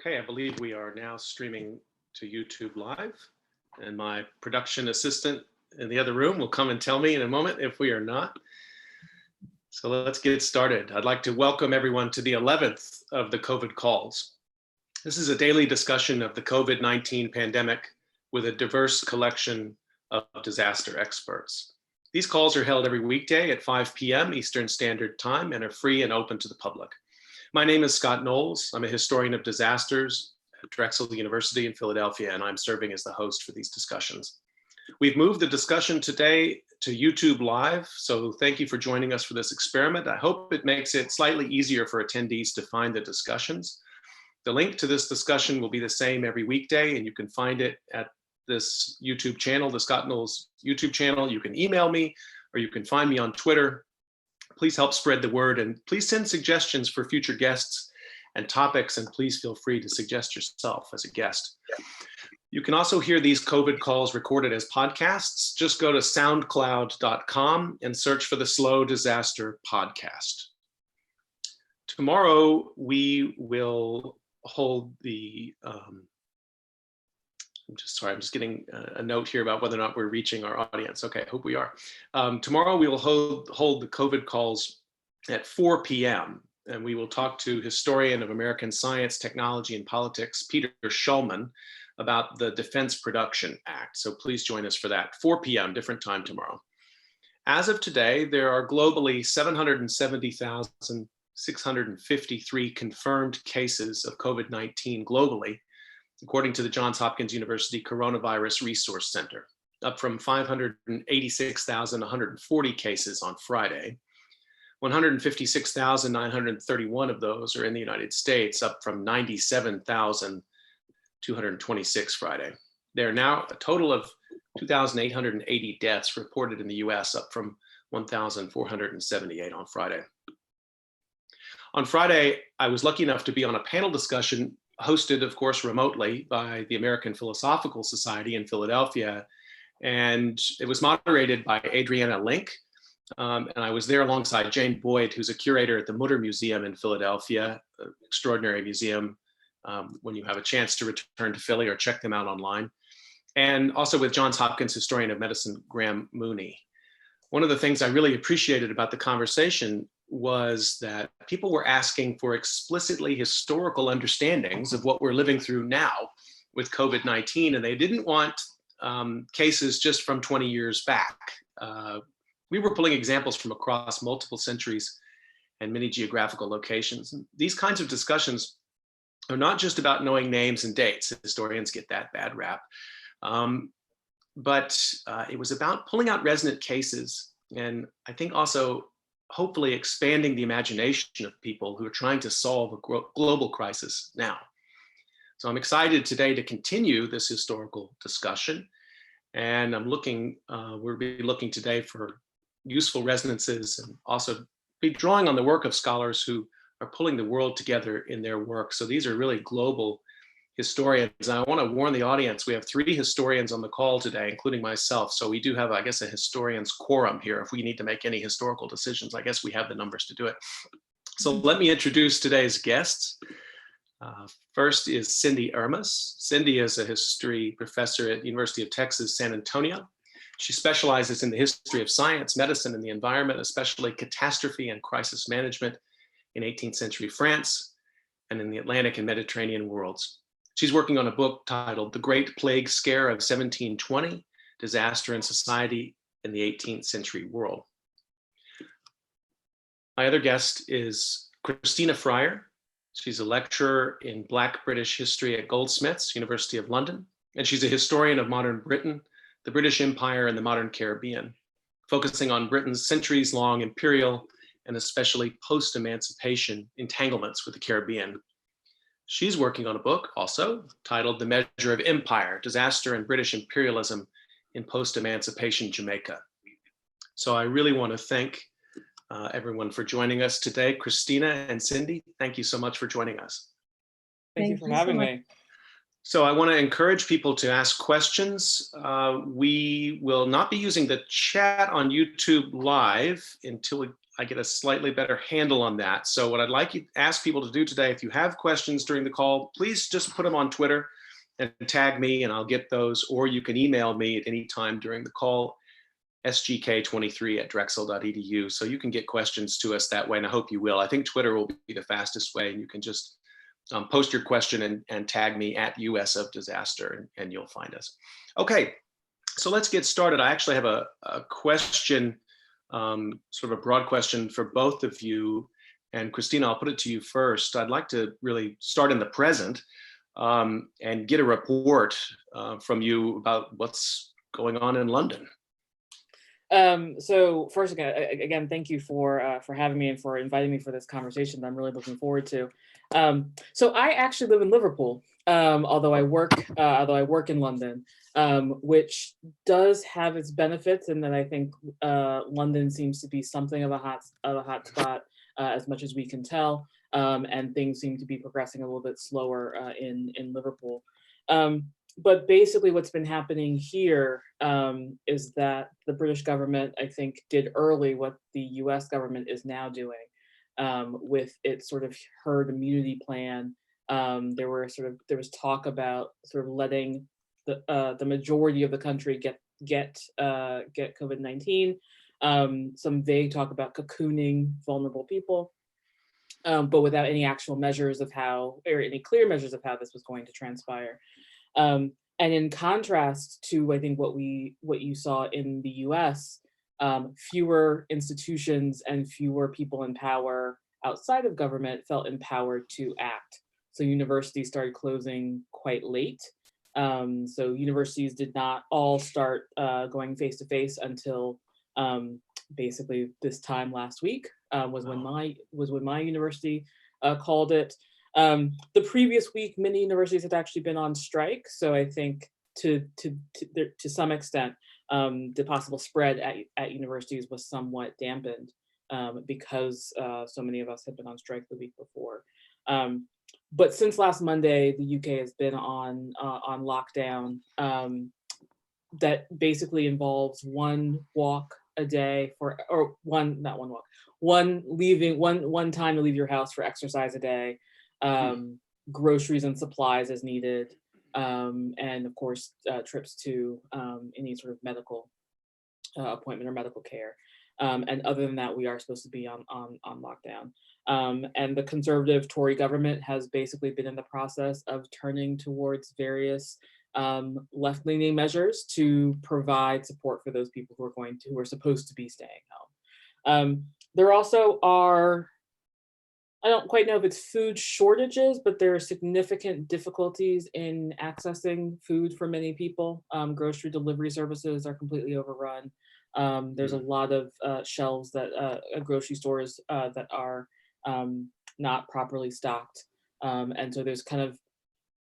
Okay, I believe we are now streaming to YouTube Live, and my production assistant in the other room will come and tell me in a moment if we are not. So let's get started. I'd like to welcome everyone to the 11th of the COVID calls. This is a daily discussion of the COVID-19 pandemic with a diverse collection of disaster experts. These calls are held every weekday at 5 p.m. Eastern Standard Time and are free and open to the public. My name is Scott Knowles. I'm a historian of disasters at Drexel University in Philadelphia, and I'm serving as the host for these discussions. We've moved the discussion today to YouTube Live, so thank you for joining us for this experiment. I hope it makes it slightly easier for attendees to find the discussions. The link to this discussion will be the same every weekday, and you can find it at this YouTube channel, the Scott Knowles YouTube channel. You can email me, or you can find me on Twitter. Please help spread the word, and please send suggestions for future guests and topics, and please feel free to suggest yourself as a guest. You can also hear these COVID calls recorded as podcasts. Just go to soundcloud.com and search for the Slow Disaster Podcast. Tomorrow, we will hold the, I'm just getting a note here about whether or not we're reaching our audience. Okay, I hope we are. Tomorrow we will hold the COVID calls at 4 p.m. and we will talk to historian of American science, technology, and politics, Peter Shulman, about the Defense Production Act. So please join us for that. 4 p.m., different time tomorrow. As of today, there are globally 770,653 confirmed cases of COVID-19 globally, according to the Johns Hopkins University Coronavirus Resource Center, up from 586,140 cases on Friday. 156,931 of those are in the United States, up from 97,226 Friday. There are now a total of 2,880 deaths reported in the US, up from 1,478 on Friday. On Friday, I was lucky enough to be on a panel discussion hosted, of course, remotely by the American Philosophical Society in Philadelphia. And it was moderated by Adriana Link. And I was there alongside Jane Boyd, who's a curator at the Mutter Museum in Philadelphia, an extraordinary museum when you have a chance to return to Philly or check them out online. And also with Johns Hopkins historian of medicine, Graham Mooney. One of the things I really appreciated about the conversation was that people were asking for explicitly historical understandings of what we're living through now with COVID-19, and they didn't want cases just from 20 years back. We were pulling examples from across multiple centuries and many geographical locations. And these kinds of discussions are not just about knowing names and dates. Historians get that bad rap. But it was about pulling out resonant cases, and I think also hopefully expanding the imagination of people who are trying to solve a global crisis now. So I'm excited today to continue this historical discussion. And I'm we'll be looking today for useful resonances and also be drawing on the work of scholars who are pulling the world together in their work. So these are really global historians. And I want to warn the audience, we have 3 historians on the call today, including myself. So we do have, I guess, a historian's quorum here. If we need to make any historical decisions, I guess we have the numbers to do it. So let me introduce today's guests. First is Cindy Ermus. Cindy is a history professor at University of Texas, San Antonio. She specializes in the history of science, medicine, and the environment, especially catastrophe and crisis management in 18th century France and in the Atlantic and Mediterranean worlds. She's working on a book titled The Great Plague Scare of 1720, Disaster and Society in the 18th Century World. My other guest is Christienna Fryar. She's a lecturer in Black British history at Goldsmiths, University of London, and she's a historian of modern Britain, the British Empire, and the modern Caribbean, focusing on Britain's centuries-long imperial and especially post-emancipation entanglements with the Caribbean. She's working on a book also titled The Measure of Empire, Disaster and British Imperialism in Post-Emancipation Jamaica. So I really want to thank everyone for joining us today. Christienna and Cindy, thank you so much for joining us. Thank you for having me. So I want to encourage people to ask questions. We will not be using the chat on YouTube Live until I get a slightly better handle on that. So what I'd like to ask people to do today, if you have questions during the call, please just put them on Twitter and tag me and I'll get those, or you can email me at any time during the call, sgk23@drexel.edu. So you can get questions to us that way, and I hope you will. I think Twitter will be the fastest way, and you can just post your question and tag me at US of Disaster, and you'll find us. Okay, so let's get started. I actually have a question, sort of a broad question for both of you. And Christienna, I'll put it to you first. I'd like to really start in the present and get a report from you about what's going on in London. So first, again, thank you for having me and for inviting me for this conversation that I'm really looking forward to. So I actually live in Liverpool, although I work in London, which does have its benefits, in that I think London seems to be something of a hot spot, as much as we can tell, and things seem to be progressing a little bit slower in Liverpool. But basically what's been happening here is that the British government, I think, did early what the US government is now doing with its sort of herd immunity plan. There was talk about sort of letting the majority of the country get COVID-19. Some vague talk about cocooning vulnerable people, but without any actual measures of how, or any clear measures of how this was going to transpire. And in contrast to, I think, what you saw in the US, fewer institutions and fewer people in power outside of government felt empowered to act. So universities started closing quite late. So universities did not all start going face to face until basically this time last week, was when my university called it. The previous week, many universities had actually been on strike, so I think to some extent, the possible spread at universities was somewhat dampened because so many of us had been on strike the week before. But since last Monday, the UK has been on lockdown that basically involves one walk a day one time to leave your house for exercise a day. Groceries and supplies as needed, and of course trips to any sort of medical appointment or medical care. And other than that, we are supposed to be on lockdown. And the conservative Tory government has basically been in the process of turning towards various left-leaning measures to provide support for those people who are supposed to be staying home. There also are, I don't quite know if it's food shortages, but there are significant difficulties in accessing food for many people. Grocery delivery services are completely overrun. There's a lot of shelves that grocery stores that are not properly stocked. And so there's kind of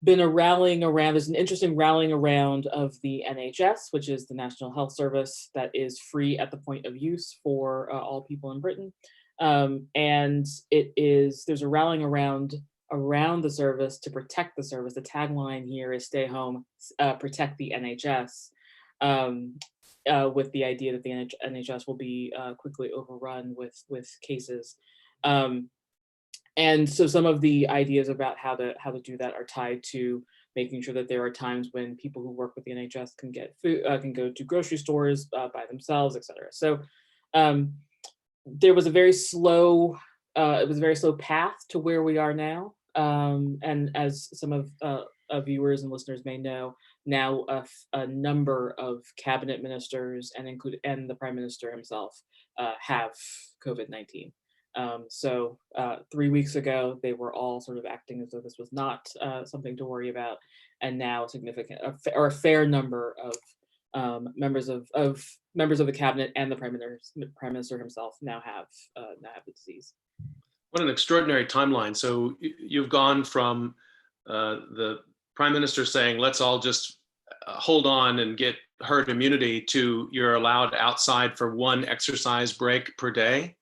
been there's an interesting rallying around of the NHS, which is the National Health Service, that is free at the point of use for all people in Britain. And there's a rallying around the service to protect the service. The tagline here is "Stay home, protect the NHS," with the idea that the NHS will be quickly overrun with cases. And so some of the ideas about how to do that are tied to making sure that there are times when people who work with the NHS can get food, can go to grocery stores by themselves, etc. So there was a very slow path to where we are now. And as some of viewers and listeners may know, now a number of cabinet ministers and the Prime Minister himself have COVID-19. So 3 weeks ago, they were all sort of acting as though this was not something to worry about, and now a fair number of members of the cabinet and the Prime Minister himself now have the disease. What an extraordinary timeline. So you've gone from the Prime Minister saying, let's all just hold on and get herd immunity, to you're allowed outside for one exercise break per day.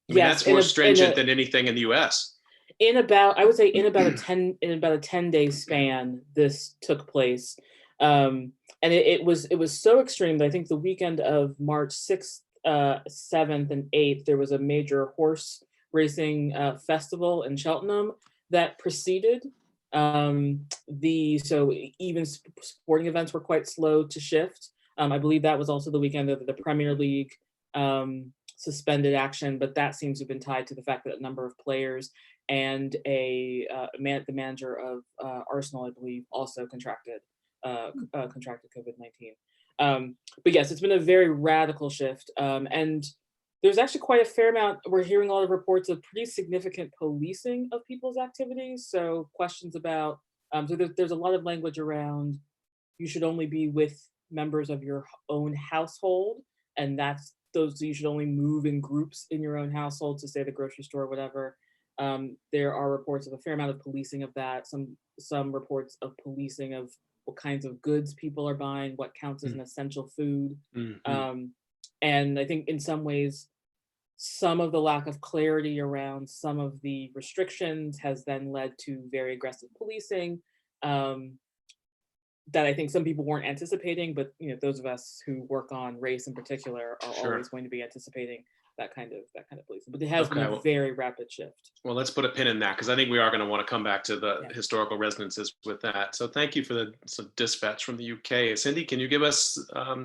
I mean, yes, that's more stringent than anything in the US. I would say in about a 10-day span, this took place. And it was so extreme that I think the weekend of March 6th, 7th and 8th, there was a major horse racing festival in Cheltenham that preceded so even sporting events were quite slow to shift. I believe that was also the weekend that the Premier League suspended action, but that seems to have been tied to the fact that a number of players and the manager of Arsenal, I believe, also contracted COVID-19. But yes, it's been a very radical shift, and there's actually quite a fair amount. We're hearing a lot of reports of pretty significant policing of people's activities. So questions about, so there's a lot of language around you should only be with members of your own household, and you should only move in groups in your own household to say the grocery store or whatever. There are reports of a fair amount of policing of that. Some reports of policing of what kinds of goods people are buying, what counts as an essential food. And I think in some ways, some of the lack of clarity around some of the restrictions has then led to very aggressive policing that I think some people weren't anticipating, but those of us who work on race in particular are always going to be anticipating that kind of policing. But it has been a very rapid shift. Well, let's put a pin in that, because I think we are going to want to come back to the historical resonances with that. So thank you for the dispatch from the UK. Cindy, can you give us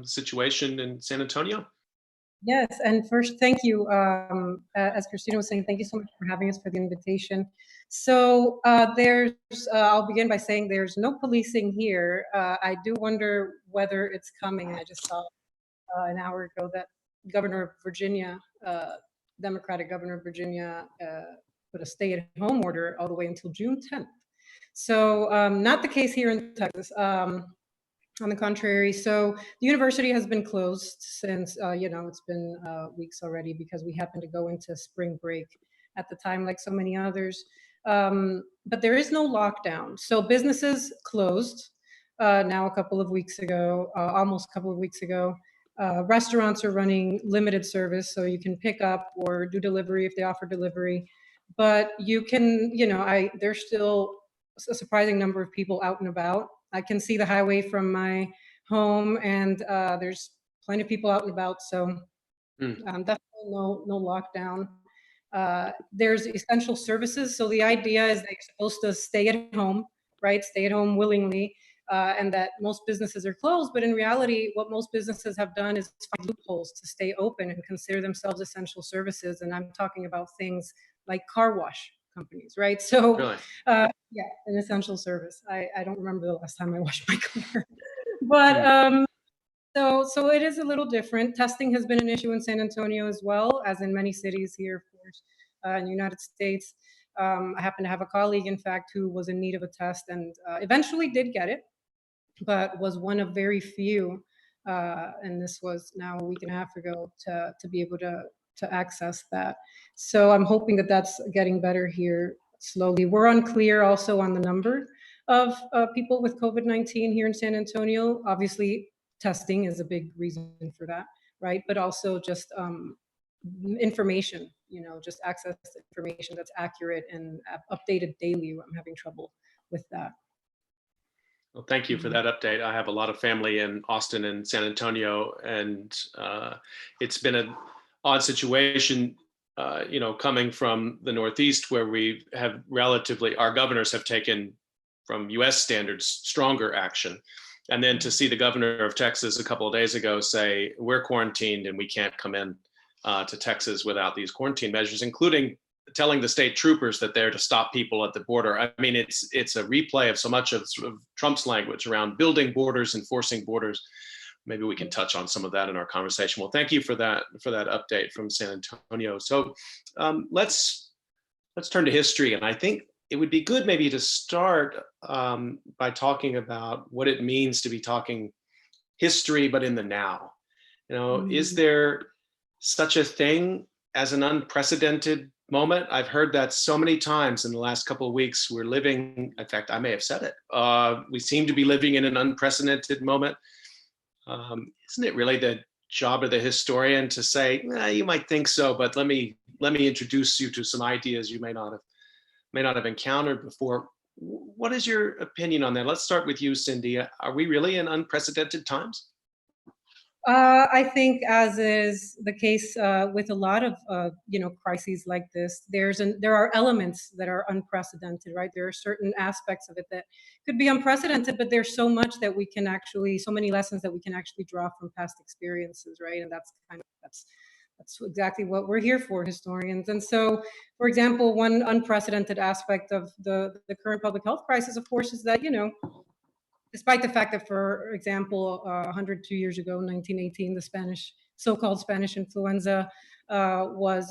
situation in San Antonio? Yes, and first, thank you. As Christina was saying, thank you so much for having us, for the invitation. So I'll begin by saying there's no policing here. I do wonder whether it's coming. I just saw an hour ago that Governor of Virginia, Democratic Governor of Virginia, put a stay-at-home order all the way until June 10th. So not the case here in Texas. On the contrary, so the university has been closed since, it's been weeks already, because we happened to go into spring break at the time, like so many others. But there is no lockdown. So businesses closed now a couple of weeks ago, almost a couple of weeks ago. Restaurants are running limited service, so you can pick up or do delivery if they offer delivery. But you can, there's still a surprising number of people out and about. I can see the highway from my home, and there's plenty of people out and about. So definitely no lockdown. There's essential services. So the idea is that you're supposed to stay at home, right? Stay at home willingly, and that most businesses are closed. But in reality, what most businesses have done is find loopholes to stay open and consider themselves essential services. And I'm talking about things like car wash companies, right? So Really? yeah, an essential service. I don't remember the last time I washed my car, but so it is a little different. Testing has been an issue in San Antonio as well, as in many cities here, of course, in the United States. I happen to have a colleague, in fact, who was in need of a test and eventually did get it, but was one of very few, and this was now a week and a half ago, to be able to access that. So I'm hoping that that's getting better here slowly. We're unclear also on the number of people with COVID-19 here in San Antonio. Obviously, testing is a big reason for that, right? But also just information, just access to information that's accurate and updated daily. I'm having trouble with that. Well, thank you for that update. I have a lot of family in Austin and San Antonio, and it's been an odd situation, coming from the Northeast, where we have our governors have taken, from US standards, stronger action. And then to see the governor of Texas a couple of days ago say, we're quarantined and we can't come in to Texas without these quarantine measures, including telling the state troopers that they're to stop people at the border. I mean, it's a replay of so much of sort of Trump's language around building borders, enforcing borders. Maybe we can touch on some of that in our conversation. Well, thank you for that update from San Antonio. So let's turn to history. And I think it would be good maybe to start by talking about what it means to be talking history, but in the now. Is there such a thing as an unprecedented moment? I've heard that so many times in the last couple of weeks. We're living, in fact, I may have said it. We seem to be living in an unprecedented moment. Isn't it really the job of the historian to say, you might think so, but let me introduce you to some ideas you may not have encountered before. What is your opinion on that? Let's start with you, Cindy. Are we really in unprecedented times? I think, as is the case with a lot of crises like this, there are elements that are unprecedented, right? There are certain aspects of it that could be unprecedented, but there's so much that we can actually, so many lessons that we can actually draw from past experiences, right? And that's exactly what we're here for, historians. And so, for example, one unprecedented aspect of the current public health crisis, of course, is that despite the fact that, for example, 102 years ago, 1918, the so-called Spanish influenza was,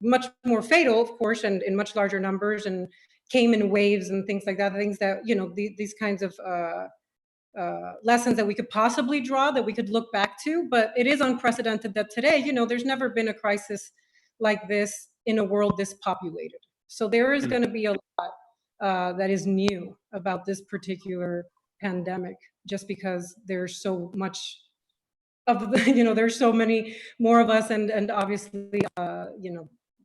much more fatal, of course, and in much larger numbers, and came in waves and things like that. Things that these kinds of lessons that we could possibly draw, that we could look back to. But it is unprecedented that today, there's never been a crisis like this in a world this populated. So there is going to be a lot that is new about this particular pandemic, just because there's so much of there's so many more of us, and obviously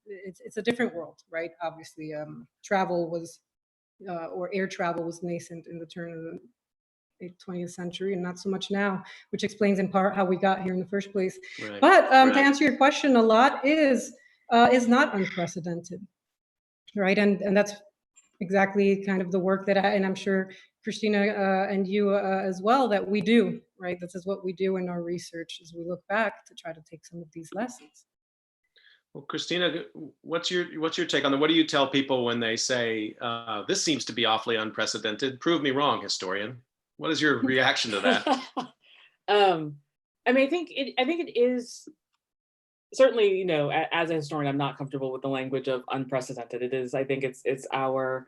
it's a different world, right? Obviously, travel was or air travel was nascent in the turn of the 20th century, and not so much now, which explains in part how we got here in the first place. Right. But to answer your question, a lot is not unprecedented, right? And that's exactly kind of the work that and I'm sure Christina and you as well, that we do, right? This is what we do in our research, as we look back to try to take some of these lessons. Well, Christina, what's your take on that? What do you tell people when they say, this seems to be awfully unprecedented? Prove me wrong, historian. What is your reaction to that? I mean, I think it is certainly, as a historian, I'm not comfortable with the language of unprecedented. It is, I think it's our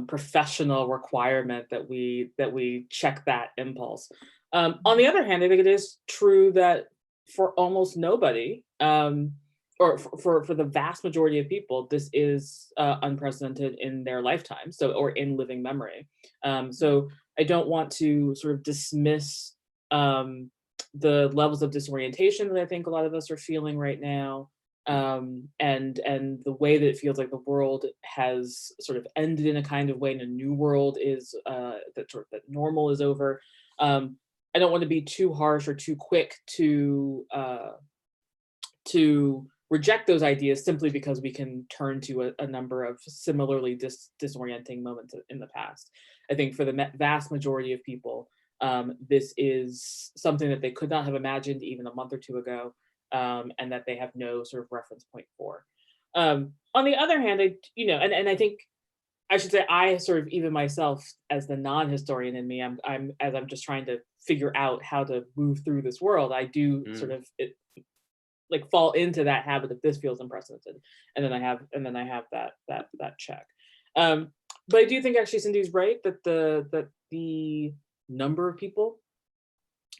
professional requirement that we check that impulse. On the other hand, I think it is true that for almost nobody, or for the vast majority of people, this is unprecedented in their lifetime, or in living memory. So I don't want to sort of dismiss the levels of disorientation that I think a lot of us are feeling right now, and the way that it feels like the world has sort of ended in a kind of way, and a new world is that normal is over. I don't want to be too harsh or too quick to reject those ideas simply because we can turn to a number of similarly disorienting moments in the past. I think for the vast majority of people, this is something that they could not have imagined even a month or two ago, and that they have no sort of reference point for. On the other hand, and I think I should say, I sort of, even myself as the non-historian in me, I'm just trying to figure out how to move through this world. I do sort of fall into that habit of this feels unprecedented, and then I have that check. But I do think actually Cindy's right that the number of people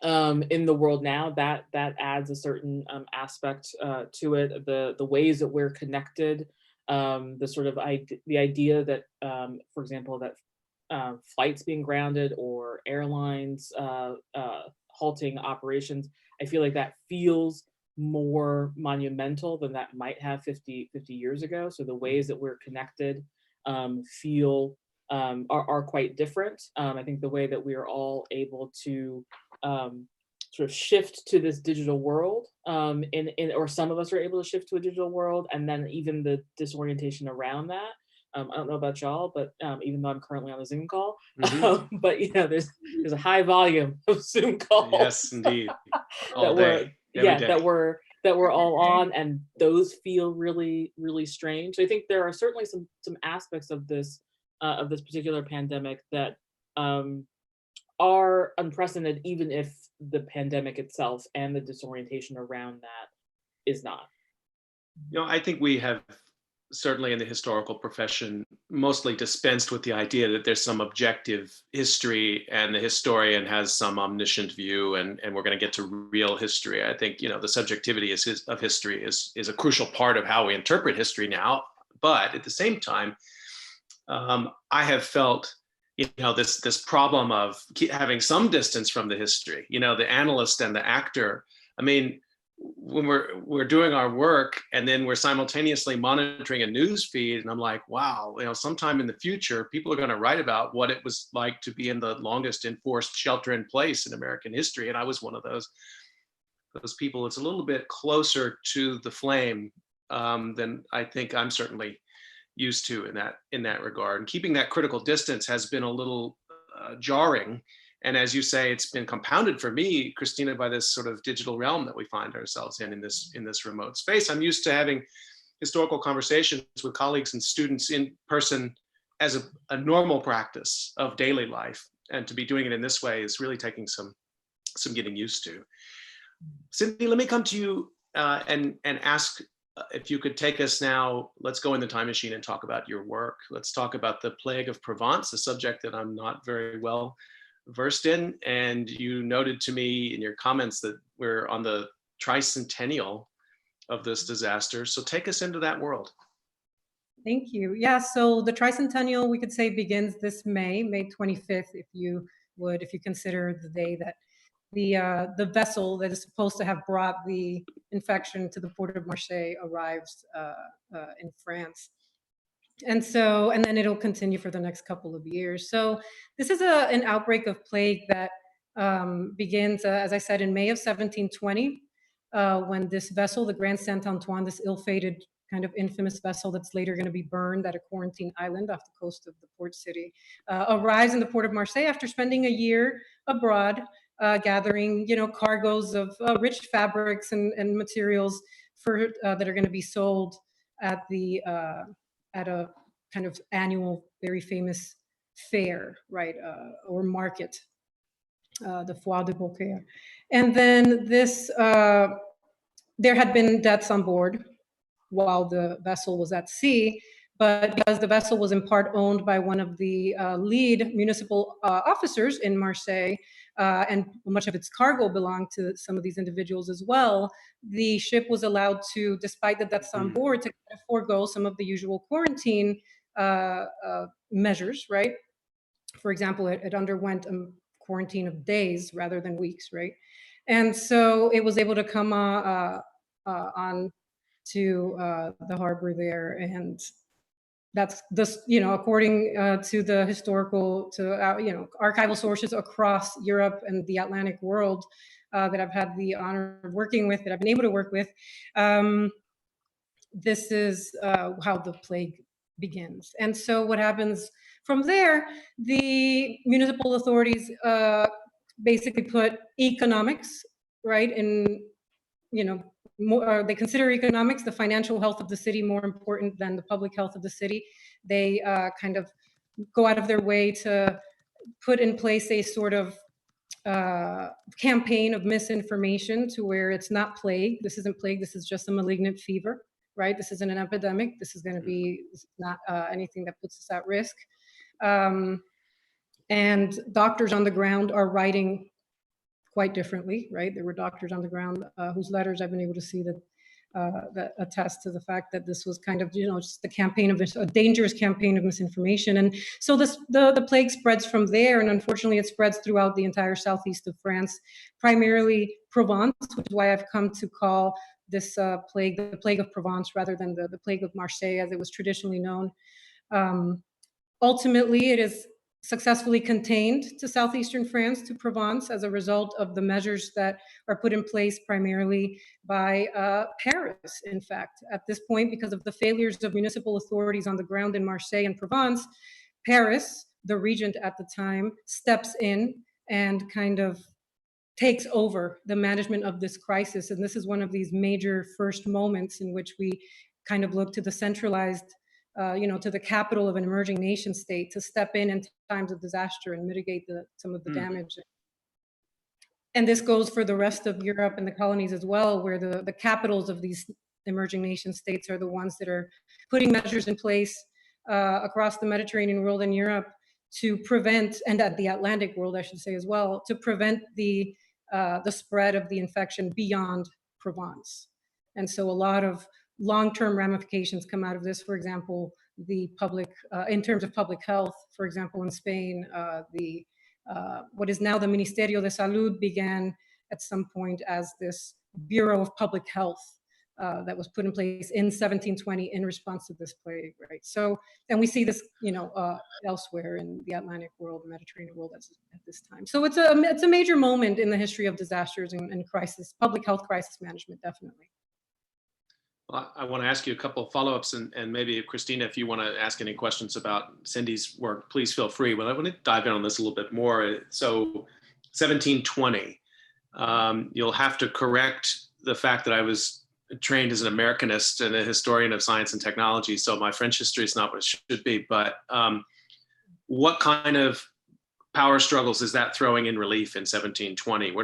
in the world now, that adds a certain aspect to it. The ways that we're connected, the sort of the idea that, for example, that flights being grounded or airlines halting operations, I feel like that feels more monumental than that might have 50 years ago. So the ways that we're connected feel are quite different. I think the way that we are all able to sort of shift to this digital world, or some of us are able to shift to a digital world, and then even the disorientation around that. I don't know about y'all, but even though I'm currently on a Zoom call, but there's a high volume of Zoom calls. Yes, indeed. All day. That we're all on, and those feel really, really strange. So I think there are certainly some aspects of this particular pandemic that are unprecedented, even if the pandemic itself and the disorientation around that is not. I think we have, certainly in the historical profession, mostly dispensed with the idea that there's some objective history and the historian has some omniscient view, and we're going to get to real history. I think, the subjectivity of history is a crucial part of how we interpret history now. But at the same time, I have felt, this problem of having some distance from the history, the analyst and the actor. I mean, when we're doing our work and then we're simultaneously monitoring a news feed, and I'm like, wow, sometime in the future people are going to write about what it was like to be in the longest enforced shelter in place in American history, and I was one of those people. It's a little bit closer to the flame than I think I'm certainly used to in that regard, and keeping that critical distance has been a little jarring. And as you say, it's been compounded for me, Christienna, by this sort of digital realm that we find ourselves in this remote space. I'm used to having historical conversations with colleagues and students in person as a normal practice of daily life. And to be doing it in this way is really taking some getting used to. Cynthia, let me come to you and ask if you could take us now. Let's go in the time machine and talk about your work. Let's talk about the plague of Provence, a subject that I'm not very well versed in. And you noted to me in your comments that we're on the tricentennial of this disaster. So take us into that world. Thank you. Yeah, so the tricentennial, we could say, begins this May 25th, if you consider the day that the vessel that is supposed to have brought the infection to the port of Marseille arrives in France. And then it'll continue for the next couple of years. So this is an outbreak of plague that begins, as I said, in May of 1720, when this vessel, the Grand Saint-Antoine, this ill-fated kind of infamous vessel that's later going to be burned at a quarantine island off the coast of the port city, arrives in the port of Marseille after spending a year abroad, gathering, cargoes of rich fabrics and materials that are going to be sold at a kind of annual, very famous fair, right, or market, the Foire de Beaucaire. And then there had been deaths on board while the vessel was at sea, but because the vessel was in part owned by one of the lead municipal officers in Marseille, and much of its cargo belonged to some of these individuals as well, the ship was allowed to, despite the deaths on board, to kind of forego some of the usual quarantine measures, right? For example, it underwent a quarantine of days rather than weeks, right? And so it was able to come on to the harbor there, and that's this, according to the historical, archival sources across Europe and the Atlantic world that I've had the honor of working with, that I've been able to work with. This is how the plague begins. And so what happens from there, the municipal authorities basically put economics, right, in, they consider economics, the financial health of the city, more important than the public health of the city. They kind of go out of their way to put in place a sort of campaign of misinformation, to where it's not plague. This isn't plague. This is just a malignant fever, right? This isn't an epidemic. This is not anything that puts us at risk. And doctors on the ground are writing quite differently, right? There were doctors on the ground whose letters I've been able to see that attest to the fact that this was kind of, just a dangerous campaign of misinformation. And so the plague spreads from there, and unfortunately it spreads throughout the entire southeast of France, primarily Provence, which is why I've come to call this plague the plague of Provence rather than the plague of Marseille as it was traditionally known. Ultimately, it is successfully contained to southeastern France, to Provence, as a result of the measures that are put in place primarily by Paris, in fact. At this point, because of the failures of municipal authorities on the ground in Marseille and Provence, Paris, the regent at the time, steps in and kind of takes over the management of this crisis. And this is one of these major first moments in which we kind of look to the centralized to the capital of an emerging nation state to step in times of disaster and mitigate some of the damage. And this goes for the rest of Europe and the colonies as well, where the capitals of these emerging nation states are the ones that are putting measures in place across the Mediterranean world and Europe to prevent, and at the Atlantic world, I should say as well, to prevent the spread of the infection beyond Provence. And so a lot of long-term ramifications come out of this. For example, the public, in terms of public health, for example, in Spain, what is now the Ministerio de Salud began at some point as this Bureau of Public Health that was put in place in 1720 in response to this plague, right? So, and we see this, elsewhere in the Atlantic world, the Mediterranean world at this time. So it's a major moment in the history of disasters and crisis, public health crisis management, definitely. Well, I want to ask you a couple of follow-ups, and maybe Christina, if you want to ask any questions about Cindy's work, please feel free. But I want to dive in on this a little bit more. So 1720, you'll have to correct the fact that I was trained as an Americanist and a historian of science and technology, so my French history is not what it should be. But what kind of power struggles is that throwing in relief in 1720?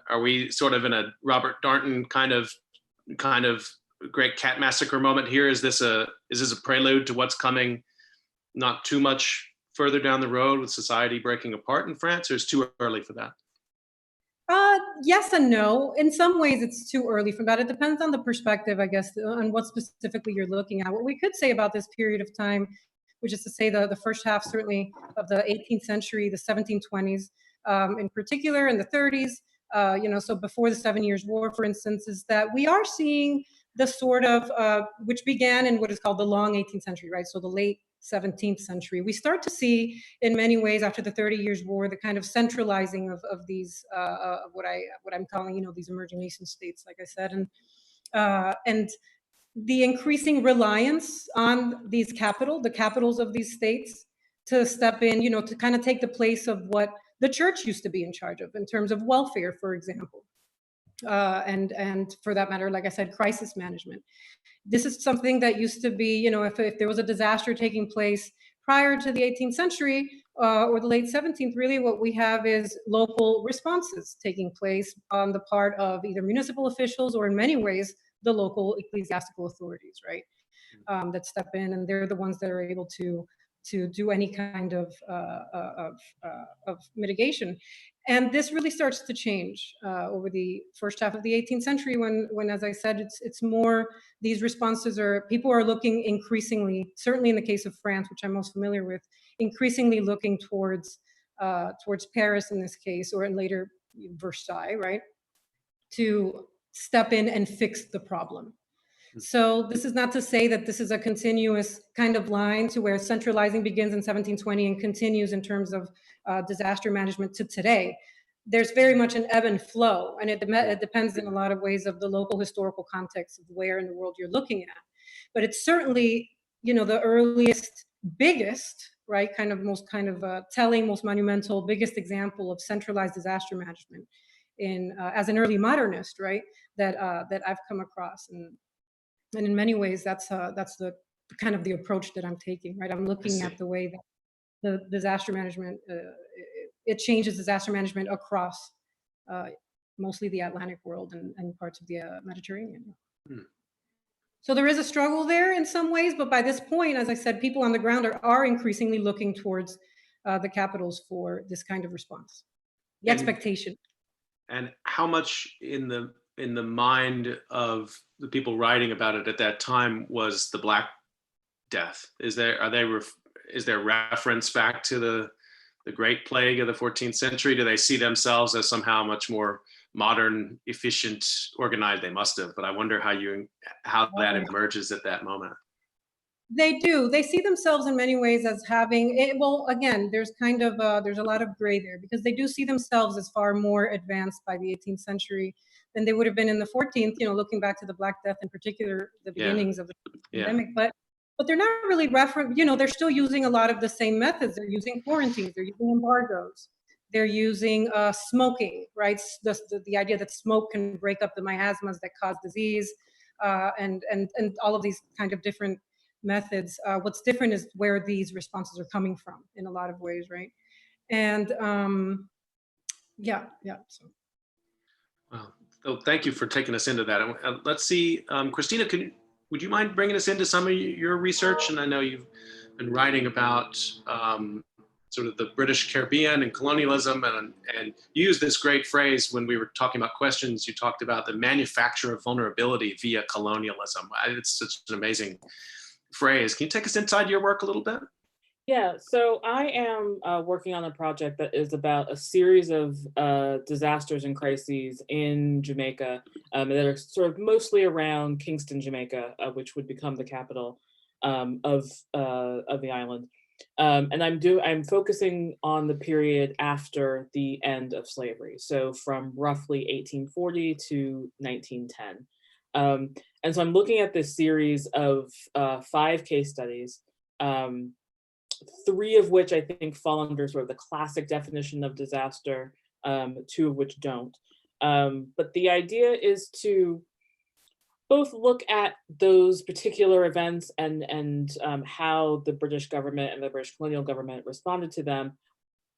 Are we sort of in a Robert Darnton kind of great cat massacre moment here? Is this a prelude to what's coming not too much further down the road with society breaking apart in France, or is it too early for that? Yes and no. In some ways, it's too early for that. It depends on the perspective, I guess, on what specifically you're looking at. What we could say about this period of time, which is to say the first half, certainly, of the 18th century, the 1720s, in particular, in the 30s, so before the 7 Years' War, for instance, is that we are seeing the sort of, which began in what is called the long 18th century, right? So the late 17th century. We start to see, in many ways, after the 30 Years' War, the kind of centralizing of these, what I'm calling, these emerging nation states, like I said, and the increasing reliance on the capitals of these states to step in, to kind of take the place of what the church used to be in charge of in terms of welfare, for example. And for that matter, like I said, crisis management. This is something that used to be, if there was a disaster taking place prior to the 18th century or the late 17th, really what we have is local responses taking place on the part of either municipal officials or in many ways, the local ecclesiastical authorities, right? That step in, and they're the ones that are able to do any kind of mitigation. And this really starts to change over the first half of the 18th century when, as I said, it's more, these responses people are looking increasingly, certainly in the case of France, which I'm most familiar with, increasingly looking towards Paris in this case, or in later Versailles, right? To step in and fix the problem. So this is not to say that this is a continuous kind of line to where centralizing begins in 1720 and continues in terms of disaster management to today. There's very much an ebb and flow, and it depends in a lot of ways of the local historical context of where in the world you're looking at. But it's certainly, the earliest, biggest, right, most telling, most monumental, biggest example of centralized disaster management as an early modernist, right, that I've come across. And in many ways, that's the kind of the approach that I'm taking, right? I'm looking at the way that the disaster management, it changes disaster management across mostly the Atlantic world and parts of the Mediterranean. So there is a struggle there in some ways, but by this point, as I said, people on the ground are increasingly looking towards the capitals for this kind of response, the expectation. And how much in the mind of the people writing about it at that time was the Black Death? Is there reference back to the Great Plague of the 14th century? Do they see themselves as somehow much more modern, efficient, organized? They must have, but I wonder how that emerges at that moment. They do. They see themselves in many ways as having it. Well, again, there's there's a lot of gray there because they do see themselves as far more advanced by the 18th century than they would have been in the 14th. Looking back to the Black Death in particular, the beginnings of the pandemic. But they're not really they're still using a lot of the same methods. They're using quarantines. They're using embargoes. They're using smoking, right? The idea that smoke can break up the miasmas that cause disease, and all of these kind of different methods. What's different is where these responses are coming from in a lot of ways, right? And so. Well, so thank you for taking us into that. Let's see, Christina, would you mind bringing us into some of your research? And I know you've been writing about sort of the British Caribbean and colonialism, and you used this great phrase when we were talking about questions. You talked about the manufacture of vulnerability via colonialism. It's such an amazing phrase. Can you take us inside your work a little bit? Yeah, so I am working on a project that is about a series of disasters and crises in Jamaica that are sort of mostly around Kingston, Jamaica, which would become the capital of the island. And I'm focusing on the period after the end of slavery, so from roughly 1840 to 1910. And so I'm looking at this series of 5 case studies. Um, 3 of which I think fall under sort of the classic definition of disaster, 2 of which don't. But the idea is to both look at those particular events and how the British government and the British colonial government responded to them.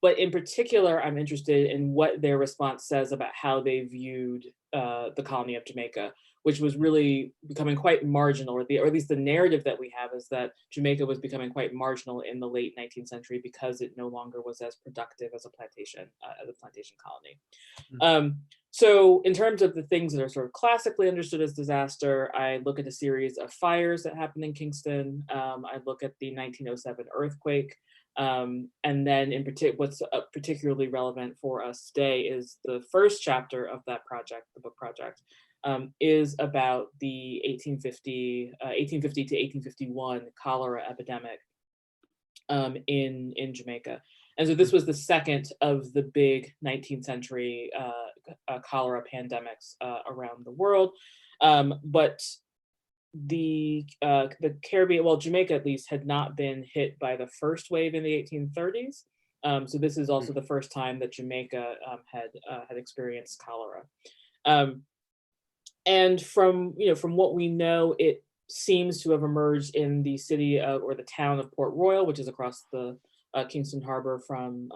But in particular, I'm interested in what their response says about how they viewed the colony of Jamaica, which was really becoming quite marginal, or at least the narrative that we have is that Jamaica was becoming quite marginal in the late 19th century because it no longer was as productive as a plantation colony. So in terms of the things that are sort of classically understood as disaster, I look at a series of fires that happened in Kingston. I look at the 1907 earthquake. And then what's particularly relevant for us today is the first chapter of that project, the book project, is about the 1850 to 1851 cholera epidemic in Jamaica. And so this was the second of the big 19th century cholera pandemics around the world. But the Caribbean, well, Jamaica at least, had not been hit by the first wave in the 1830s. So this is also the first time that Jamaica had experienced cholera. And from what we know, it seems to have emerged in the city or the town of Port Royal, which is across the Kingston Harbor from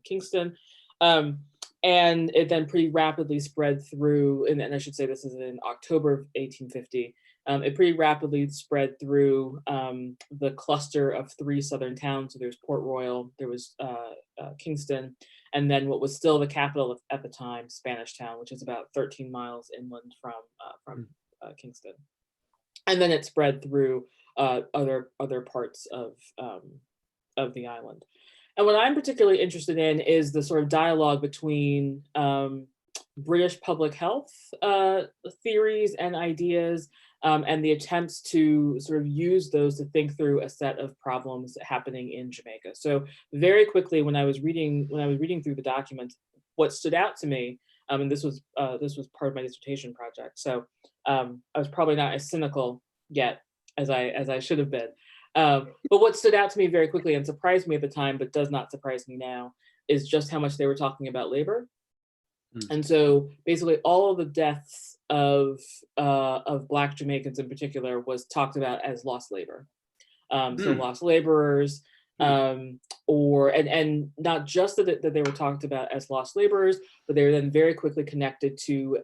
Kingston. And it then pretty rapidly spread through, and I should say this is in October of 1850. It pretty rapidly spread through the cluster of 3 southern towns. So there's Port Royal, there was Kingston, and then what was still the capital at the time, Spanish Town, which is about 13 miles inland from Kingston. And then it spread through other parts of the island. And what I'm particularly interested in is the sort of dialogue between British public health theories and ideas, and the attempts to sort of use those to think through a set of problems happening in Jamaica. So very quickly, when I was reading through the documents, what stood out to me, and this was part of my dissertation project, so I was probably not as cynical yet as I should have been. But what stood out to me very quickly and surprised me at the time, but does not surprise me now, is just how much they were talking about labor. And so basically all of the deaths of Black Jamaicans in particular was talked about as lost labor. So lost laborers, or not just that they were talked about as lost laborers, but they were then very quickly connected to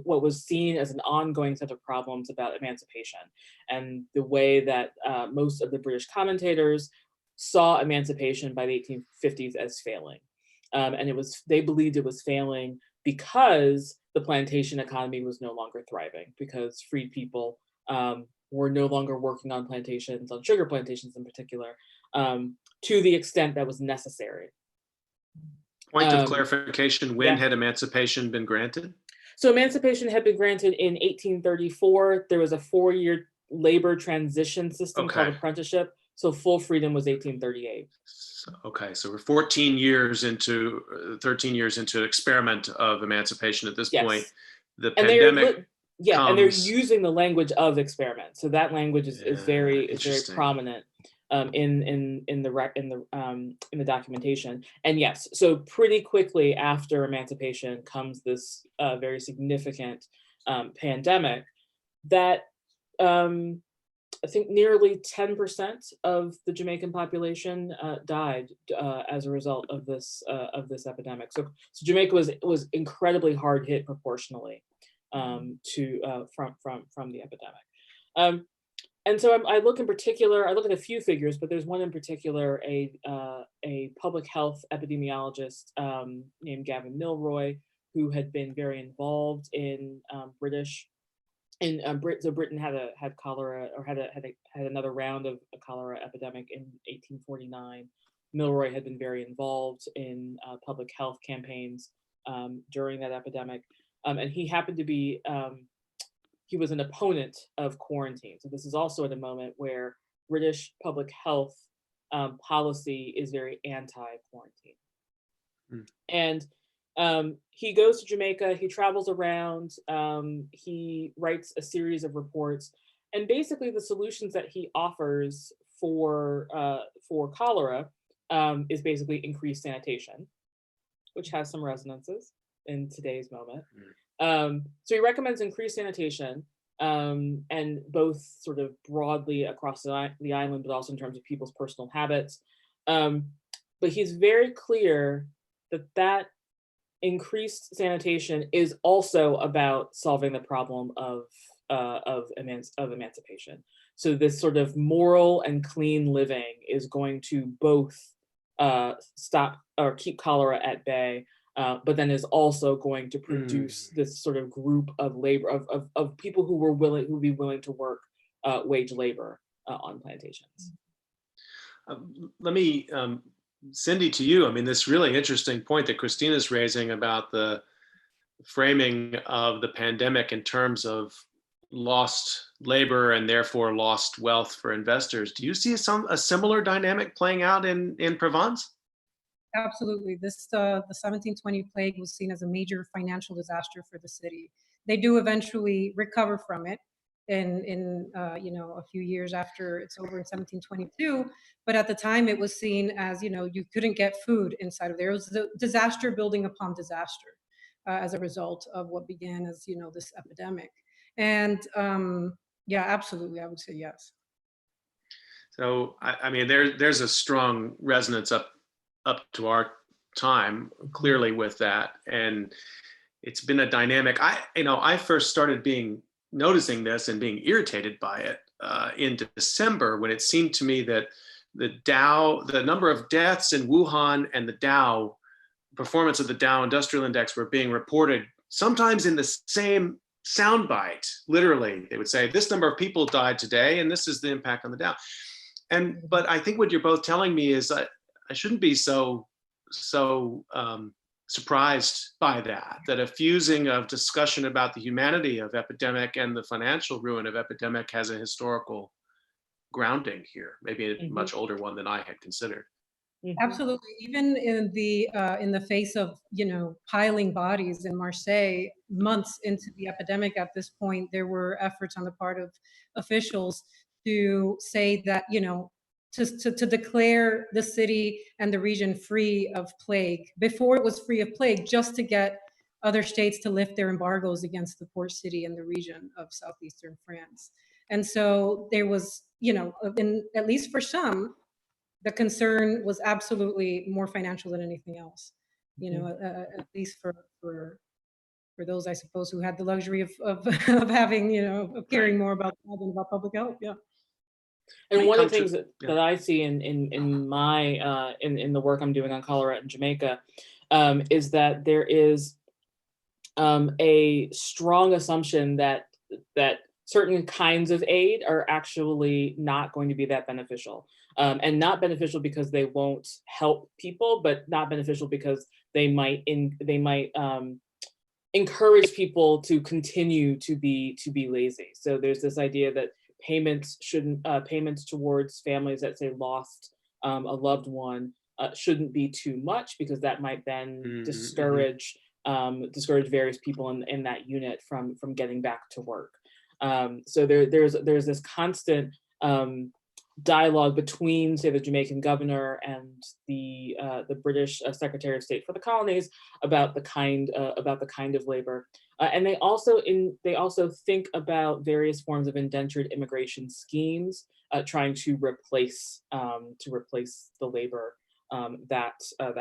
what was seen as an ongoing set of problems about emancipation, and the way that most of the British commentators saw emancipation by the 1850s as failing. And they believed it was failing because the plantation economy was no longer thriving, because freed people were no longer working on plantations, on sugar plantations in particular, to the extent that was necessary. Point of clarification, when had emancipation been granted? So emancipation had been granted in 1834. There was a 4-year labor transition system called apprenticeship. So full freedom was 1838. Okay, so we're 13 years into an experiment of emancipation at this point. The pandemic and they're using the language of experiment. So that language is very prominent in the documentation. And yes, so pretty quickly after emancipation comes this very significant pandemic that I think nearly 10% of the Jamaican population died as a result of this epidemic. So Jamaica was incredibly hard hit proportionally from the epidemic. And so I look at a few figures, but there's one in particular, a public health epidemiologist named Gavin Milroy, who had been very involved in British So Britain had cholera, or had another round of a cholera epidemic in 1849. Milroy had been very involved in public health campaigns during that epidemic, and he happened to be he was an opponent of quarantine. So this is also at a moment where British public health policy is very anti-quarantine. Mm. And he goes to Jamaica, he travels around, he writes a series of reports, and basically the solutions that he offers for cholera is basically increased sanitation, which has some resonances in today's moment. So he recommends increased sanitation, and both sort of broadly across the island, but also in terms of people's personal habits. But he's very clear that increased sanitation is also about solving the problem of emancipation. So this sort of moral and clean living is going to both stop or keep cholera at bay, but then is also going to produce this sort of group of labor of people who would be willing to work wage labor on plantations. Let me, Cindy, to you. I mean, this really interesting point that Christina's raising about the framing of the pandemic in terms of lost labor and therefore lost wealth for investors. Do you see a similar dynamic playing out in Provence? Absolutely. The 1720 plague was seen as a major financial disaster for the city. They do eventually recover from it in a few years after it's over in 1722. But at the time, it was seen as, you couldn't get food inside of there. It was a disaster building upon disaster as a result of what began as, this epidemic. And yeah, absolutely, I would say yes. So, I mean, there's a strong resonance up to our time, clearly, with that. And it's been a dynamic. I first started noticing this and being irritated by it in December, when it seemed to me that the number of deaths in Wuhan and the Dow performance of the Dow Industrial Index were being reported sometimes in the same soundbite. Literally, they would say this number of people died today, and this is the impact on the Dow. But I think what you're both telling me is I shouldn't be so surprised by that a fusing of discussion about the humanity of epidemic and the financial ruin of epidemic has a historical grounding here, maybe a much older one than I had considered. Absolutely. Even in the face of, piling bodies in Marseille months into the epidemic at this point, there were efforts on the part of officials to say that, to declare the city and the region free of plague before it was free of plague, just to get other states to lift their embargoes against the port city and the region of southeastern France. And so there was, at least for some, the concern was absolutely more financial than anything else, at least for those, I suppose, who had the luxury of having, of caring more about that than about public health. Yeah. And one of the things that I see in my in the work I'm doing on cholera in Jamaica is that there is a strong assumption that certain kinds of aid are actually not going to be that beneficial, and not beneficial because they won't help people, but not beneficial because they might encourage people to continue to be lazy. So there's this idea that payments towards families that say lost a loved one shouldn't be too much, because that might then discourage various people in that unit from getting back to work. So there's this constant dialogue between, say, the Jamaican governor and the British Secretary of State for the Colonies about the kind of labor, and they also think about various forms of indentured immigration schemes, trying to replace the labor that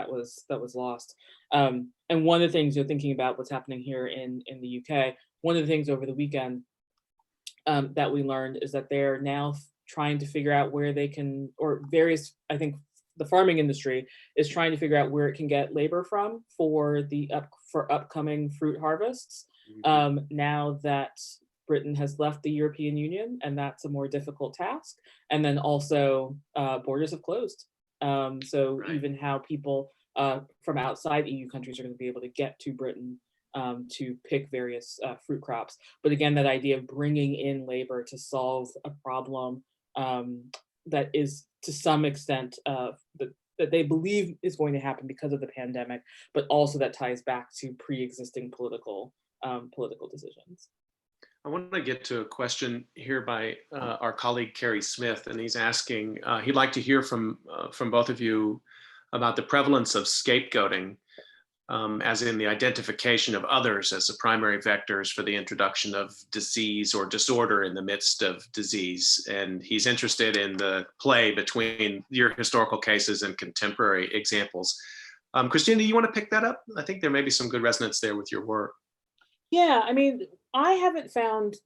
was lost. And one of the things, thinking about what's happening here in the UK, one of the things over the weekend that we learned is that they're now trying to figure out where they can, or various, I think the farming industry is trying to figure out where it can get labor from for upcoming fruit harvests. Now that Britain has left the European Union, and that's a more difficult task. And then also borders have closed. So Right. even how people from outside EU countries are going to be able to get to Britain to pick various fruit crops. But again, that idea of bringing in labor to solve a problem that is to some extent that they believe is going to happen because of the pandemic, but also that ties back to pre-existing political decisions. I want to get to a question here by our colleague Kerry Smith, and he's asking, he'd like to hear from both of you about the prevalence of scapegoating, as in the identification of others as the primary vectors for the introduction of disease or disorder in the midst of disease. And he's interested in the play between your historical cases and contemporary examples. Christiana, you want to pick that up? I think there may be some good resonance there with your work. Yeah, I mean, I haven't found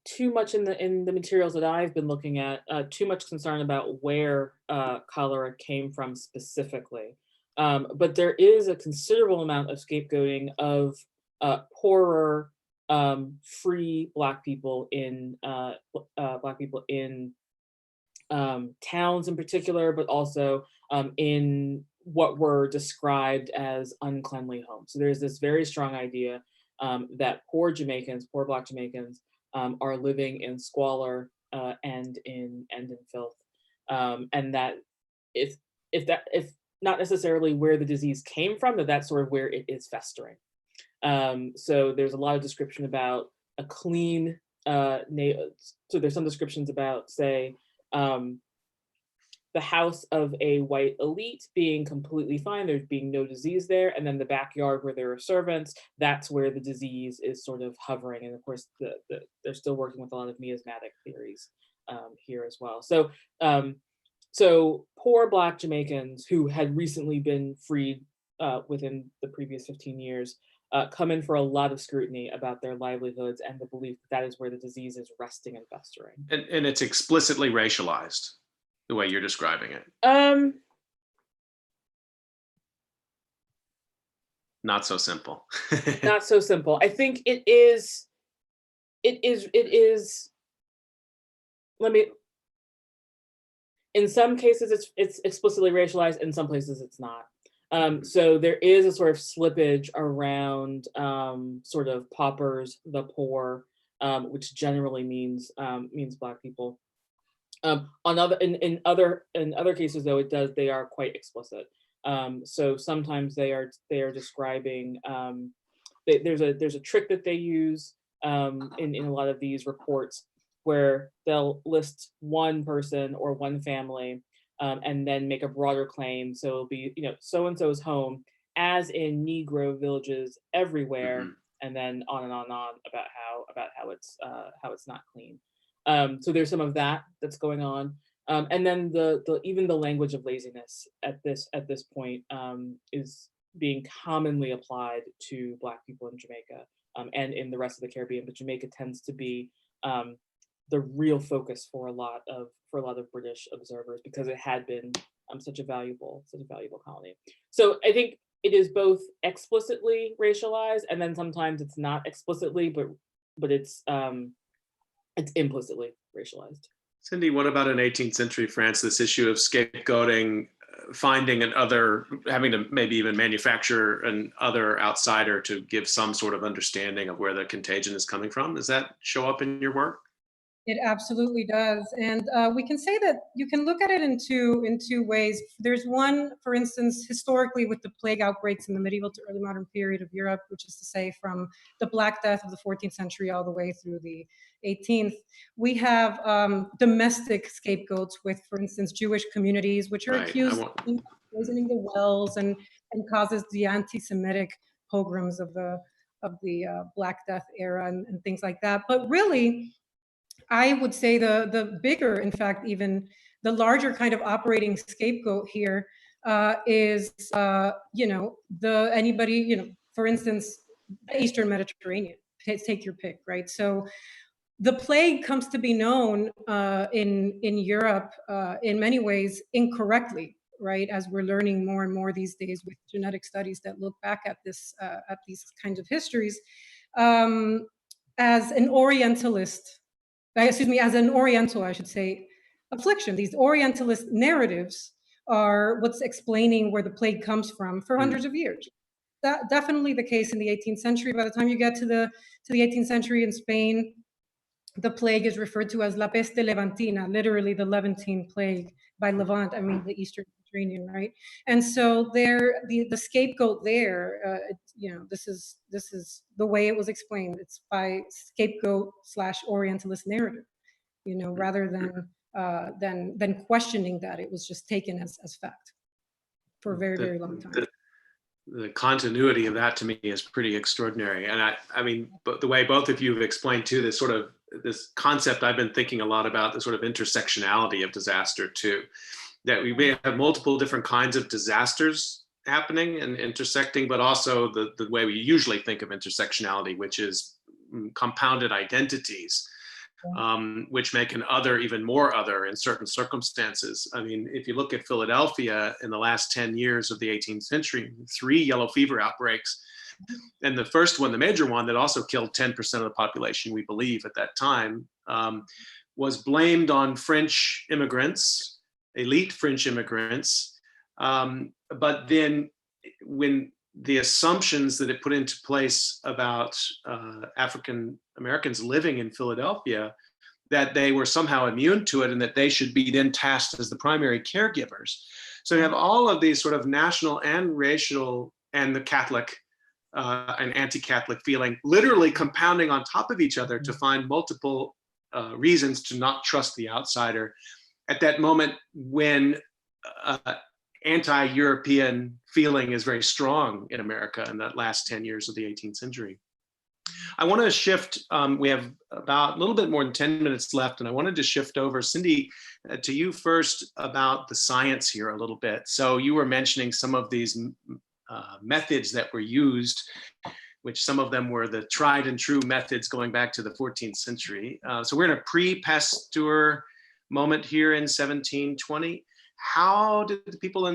too much in the materials that I've been looking at, too much concern about where cholera came from specifically. But there is a considerable amount of scapegoating of poorer, free Black people in towns in particular, but also in what were described as uncleanly homes. So there's this very strong idea that poor Black Jamaicans, are living in squalor and in filth, and that if not necessarily where the disease came from, that's sort of where it is festering. So there's a lot of description about a clean, so there's some descriptions about, say, the house of a white elite being completely fine, there's being no disease there, and then the backyard where there are servants, that's where the disease is sort of hovering. And of course, they're still working with a lot of miasmatic theories here as well. So, so poor Black Jamaicans who had recently been freed within the previous 15 years come in for a lot of scrutiny about their livelihoods and the belief that is where the disease is resting and festering. And it's explicitly racialized, the way you're describing it. Not so simple. Not so simple. I think it is, in some cases it's explicitly racialized, in some places it's not. So there is a sort of slippage around sort of paupers, the poor, which generally means Black people. In other cases though, they are quite explicit. So sometimes they are describing, there's a trick that they use in a lot of these reports where they'll list one person or one family and then make a broader claim. So it'll be, so-and-so's home, as in Negro villages everywhere, mm-hmm. and then on and on about how it's not clean. So there's some of that that's going on. And then even the language of laziness at this point is being commonly applied to Black people in Jamaica and in the rest of the Caribbean, but Jamaica tends to be the real focus for a lot of British observers because it had been such a valuable colony. So I think it is both explicitly racialized, and then sometimes it's not explicitly, but it's implicitly racialized. Cindy, what about in 18th century France, this issue of scapegoating, finding having to maybe even manufacture an other outsider to give some sort of understanding of where the contagion is coming from? Does that show up in your work? It absolutely does. And we can say that you can look at it in two ways. There's one, for instance, historically with the plague outbreaks in the medieval to early modern period of Europe, which is to say from the Black Death of the 14th century all the way through the 18th. We have domestic scapegoats with, for instance, Jewish communities, which are accused of poisoning the wells and causes the anti-Semitic pogroms of the Black Death era and things like that. But really, I would say the bigger, in fact, even the larger kind of operating scapegoat here is, anybody, for instance, the Eastern Mediterranean, take your pick, right? So the plague comes to be known in Europe in many ways incorrectly, right? As we're learning more and more these days with genetic studies that look back at these kinds of histories. as an Orientalist, as an Oriental, I should say, affliction. These Orientalist narratives are what's explaining where the plague comes from for hundreds of years. That definitely the case in the 18th century. By the time you get to the 18th century in Spain, the plague is referred to as La Peste Levantina, literally the Levantine plague. By Levant, I mean the Eastern Mediterranean, right? And so there, the scapegoat there, this is the way it was explained. It's by scapegoat / Orientalist narrative, rather than questioning that. It was just taken as fact for a very, very long time. The continuity of that to me is pretty extraordinary. And I mean, but the way both of you have explained too, this concept I've been thinking a lot about, the sort of intersectionality of disaster too, that we may have multiple different kinds of disasters happening and intersecting, but also the way we usually think of intersectionality, which is compounded identities, which make an other even more other in certain circumstances. I mean, if you look at Philadelphia in the last 10 years of the 18th century, 3 yellow fever outbreaks. And the first one, the major one that also killed 10% of the population, we believe at that time, was blamed on French immigrants, elite French immigrants. But then when the assumptions that it put into place about African Americans living in Philadelphia, that they were somehow immune to it and that they should be then tasked as the primary caregivers. So you have all of these sort of national and racial and the Catholic and anti-Catholic feeling literally compounding on top of each other to find multiple reasons to not trust the outsider at that moment when anti-European feeling is very strong in America in that last 10 years of the 18th century. I want to shift, we have about a little bit more than 10 minutes left, and I wanted to shift over, Cindy, to you first about the science here a little bit. So you were mentioning some of these methods that were used, which some of them were the tried and true methods going back to the 14th century. So we're in a pre-Pasteur moment here in 1720. How did the people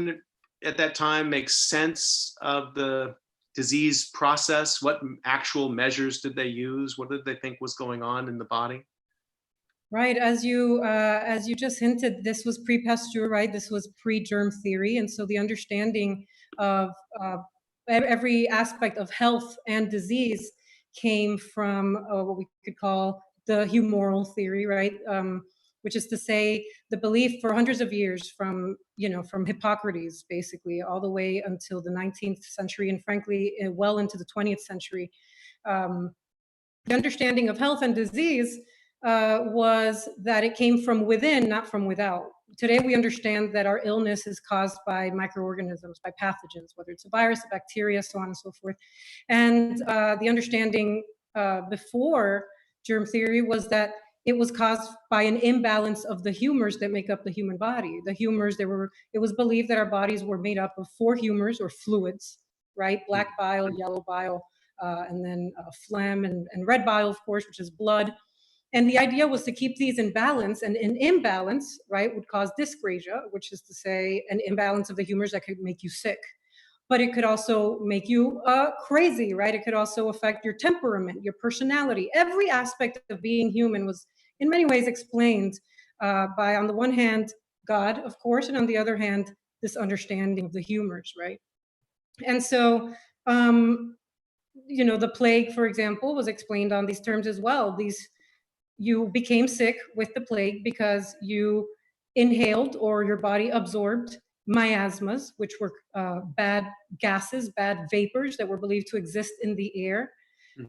at that time make sense of the disease process? What actual measures did they use? What did they think was going on in the body? Right, as you just hinted, this was pre-Pasteur, right? This was pre-germ theory, and so the understanding of every aspect of health and disease came from what we could call the humoral theory, right? Which is to say, the belief for hundreds of years from Hippocrates, basically, all the way until the 19th century, and frankly, well into the 20th century. The understanding of health and disease was that it came from within, not from without. Today, we understand that our illness is caused by microorganisms, by pathogens, whether it's a virus, a bacteria, so on and so forth. And the understanding before germ theory was that it was caused by an imbalance of the humors that make up the human body. The humors, it was believed that our bodies were made up of 4 humors or fluids, right? Black bile, yellow bile, and then phlegm and red bile, of course, which is blood. And the idea was to keep these in balance, and an imbalance, right, would cause dyscrasia, which is to say an imbalance of the humors that could make you sick. But it could also make you crazy, right? It could also affect your temperament, your personality. Every aspect of being human was in many ways explained by, on the one hand, God, of course, and on the other hand, this understanding of the humors, right? And so, the plague, for example, was explained on these terms as well. You became sick with the plague because you inhaled or your body absorbed miasmas, which were bad gases, bad vapors that were believed to exist in the air.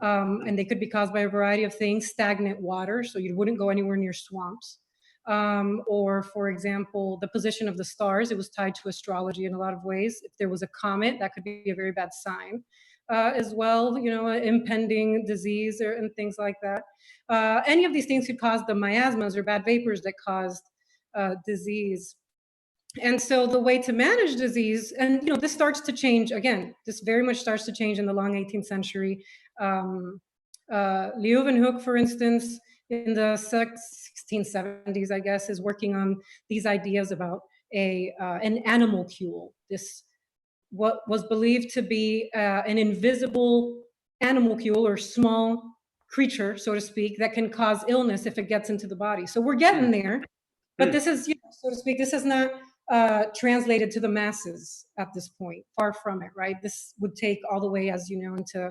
And they could be caused by a variety of things, stagnant water, so you wouldn't go anywhere near swamps. Or, for example, the position of the stars, it was tied to astrology in a lot of ways. If there was a comet, that could be a very bad sign. As well, impending disease and things like that. Any of these things could cause the miasmas or bad vapors that caused disease. And so the way to manage disease, and this starts to change again. This very much starts to change in the long 18th century. Leeuwenhoek, for instance, in the 1670s, I guess, is working on these ideas about an animalcule. What was believed to be an invisible animalcule or small creature, so to speak, that can cause illness if it gets into the body. So we're getting there, but this is, so to speak, this is not translated to the masses at this point. Far from it, right? This would take all the way, as you know, into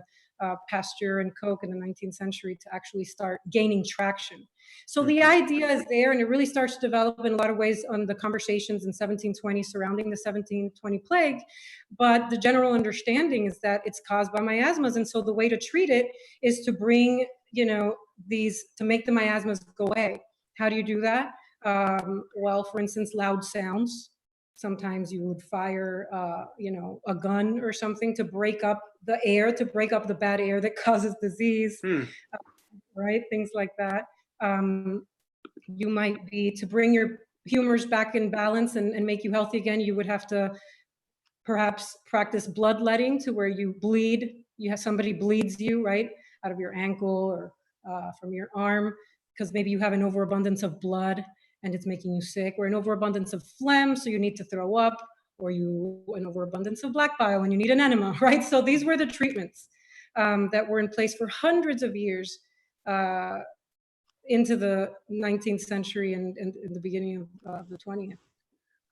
Pasteur and Koch in the 19th century to actually start gaining traction. So the idea is there, and it really starts to develop in a lot of ways on the conversations in 1720 surrounding the 1720 plague. But the general understanding is that it's caused by miasmas, and so the way to treat it is to bring, to make the miasmas go away. How do you do that? Well, for instance, loud sounds. Sometimes you would fire, a gun or something to break up the air, to break up the bad air that causes disease, right? Things like that. You might be, to bring your humors back in balance and make you healthy again, you would have to perhaps practice bloodletting, to where you bleed, somebody bleeds you, right, out of your ankle or from your arm, because maybe you have an overabundance of blood and it's making you sick, or an overabundance of phlegm, so you need to throw up, or an overabundance of black bile and you need an enema, right? So these were the treatments that were in place for hundreds of years into the 19th century and the beginning of the 20th.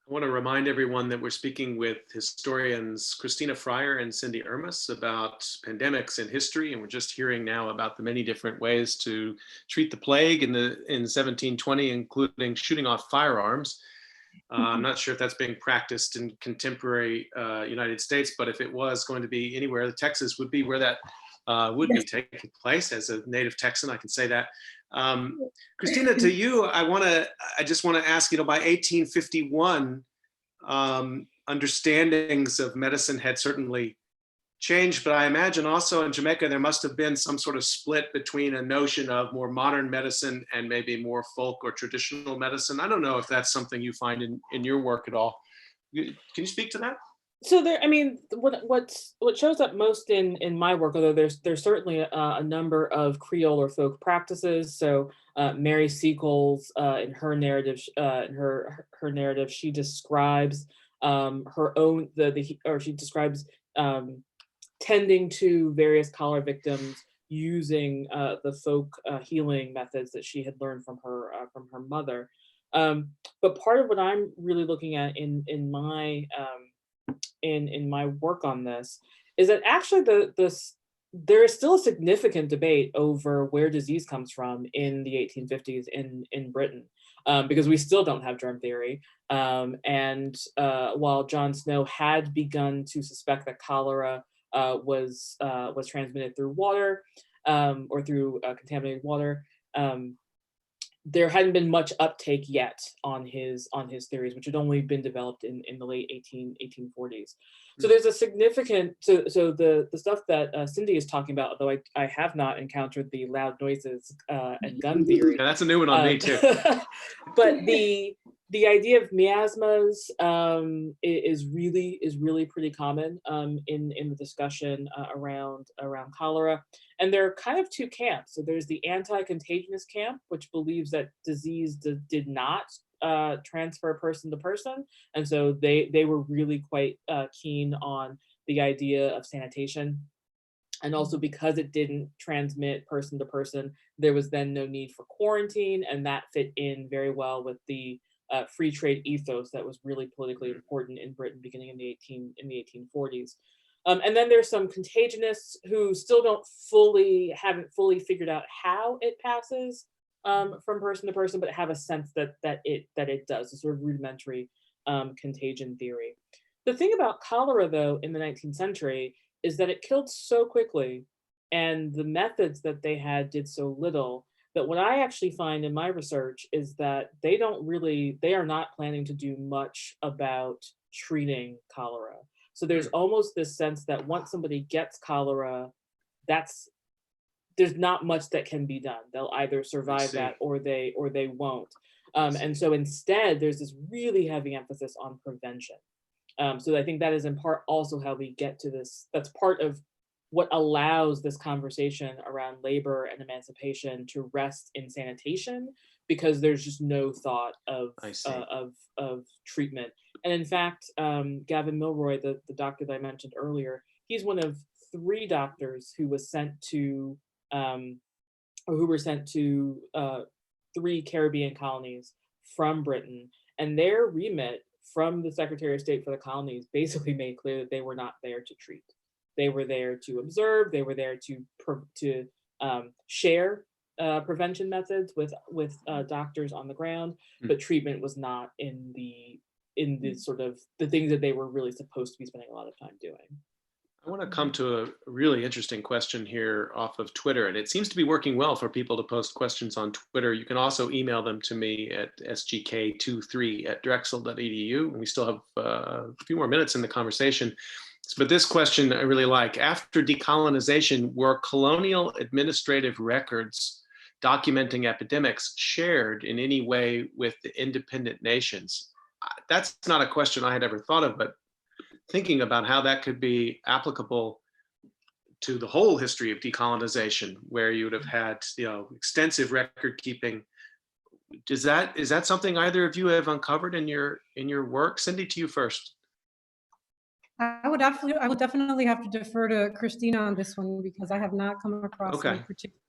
I want to remind everyone that we're speaking with historians Christienna Fryar and Cindy Ermus about pandemics in history, and we're just hearing now about the many different ways to treat the plague in 1720, including shooting off firearms. I'm not sure if that's being practiced in contemporary United States, but if it was going to be anywhere, Texas would be where that would be taking place. As a native Texan, I can say that. Christienna, to you, I just want to ask, by 1851, understandings of medicine had certainly changed, but I imagine also in Jamaica, there must have been some sort of split between a notion of more modern medicine and maybe more folk or traditional medicine. I don't know if that's something you find in your work at all. Can you speak to that? So there, what shows up most in my work, although there's certainly a number of Creole or folk practices. So Mary Seacles, in her narrative, her narrative, she describes her own she describes tending to various cholera victims using the folk healing methods that she had learned from her mother. But part of what I'm really looking at in my work on this is that actually there is still a significant debate over where disease comes from in the 1850s in Britain, because we still don't have germ theory. And while John Snow had begun to suspect that cholera was transmitted through water or through contaminated water, there hadn't been much uptake yet on his theories, which had only been developed in the late 1840s. So there's a significant, so the stuff that Cindy is talking about, although I have not encountered the loud noises and gun theory. Yeah, that's a new one on me too. But the idea of miasmas is really pretty common in the discussion around cholera. And there are kind of two camps. So there's the anti-contagious camp, which believes that disease did not transfer person to person. And so they were really quite keen on the idea of sanitation. And also because it didn't transmit person to person, there was then no need for quarantine. And that fit in very well with the free trade ethos that was really politically important in Britain beginning in the 1840s. And then there's some contagionists who still haven't fully figured out how it passes from person to person, but have a sense that it does, a sort of rudimentary contagion theory. The thing about cholera, though, in the 19th century is that it killed so quickly, and the methods that they had did so little, that what I actually find in my research is that they are not planning to do much about treating cholera. So there's almost this sense that once somebody gets cholera, there's not much that can be done. They'll either survive that or they won't. And so instead, there's this really heavy emphasis on prevention. So I think that is in part also how we get to this. That's part of what allows this conversation around labor and emancipation to rest in sanitation, because there's just no thought of treatment. And in fact, Gavin Milroy, the doctor that I mentioned earlier, he's one of 3 doctors who was sent to or who were sent to 3 Caribbean colonies from Britain, and their remit from the Secretary of State for the colonies basically made clear that they were not there to treat. They were there to observe. They were there to share prevention methods with doctors on the ground, but treatment was not in the sort of the things that they were really supposed to be spending a lot of time doing. I want to come to a really interesting question here off of Twitter, and it seems to be working well for people to post questions on Twitter. You can also email them to me at sgk23@drexel.edu, and we still have a few more minutes in the conversation. But this question I really like. After decolonization, were colonial administrative records documenting epidemics shared in any way with the independent nations? That's not a question I had ever thought of, but thinking about how that could be applicable to the whole history of decolonization, where you would have had, extensive record keeping. Is that something either of you have uncovered in your work? Cindy, to you first. I would definitely have to defer to Christina on this one because I have not come across any particular.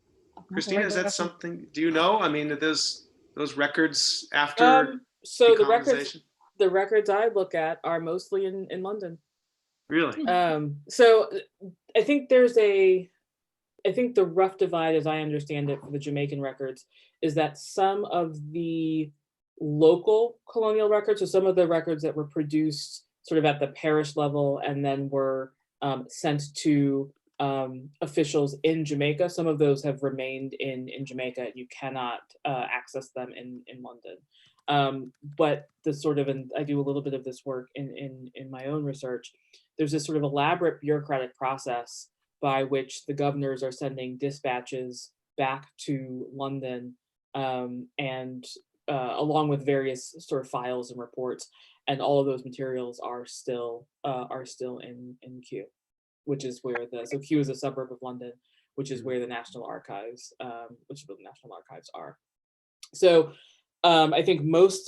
Christina, is that something? Do you know? I mean, those records after so decolonization? the records I look at are mostly in London. Really? So I think the rough divide, as I understand it, for the Jamaican records is that some of the local colonial records, so some of the records that were produced sort of at the parish level and then were sent to officials in Jamaica, some of those have remained in Jamaica. You cannot access them in London. But the sort of, and I do a little bit of this work in my own research, there's this sort of elaborate bureaucratic process by which the governors are sending dispatches back to London, and along with various sort of files and reports, and all of those materials are still in Kew, which is where so Kew is a suburb of London, which is where the National Archives, are. So I think most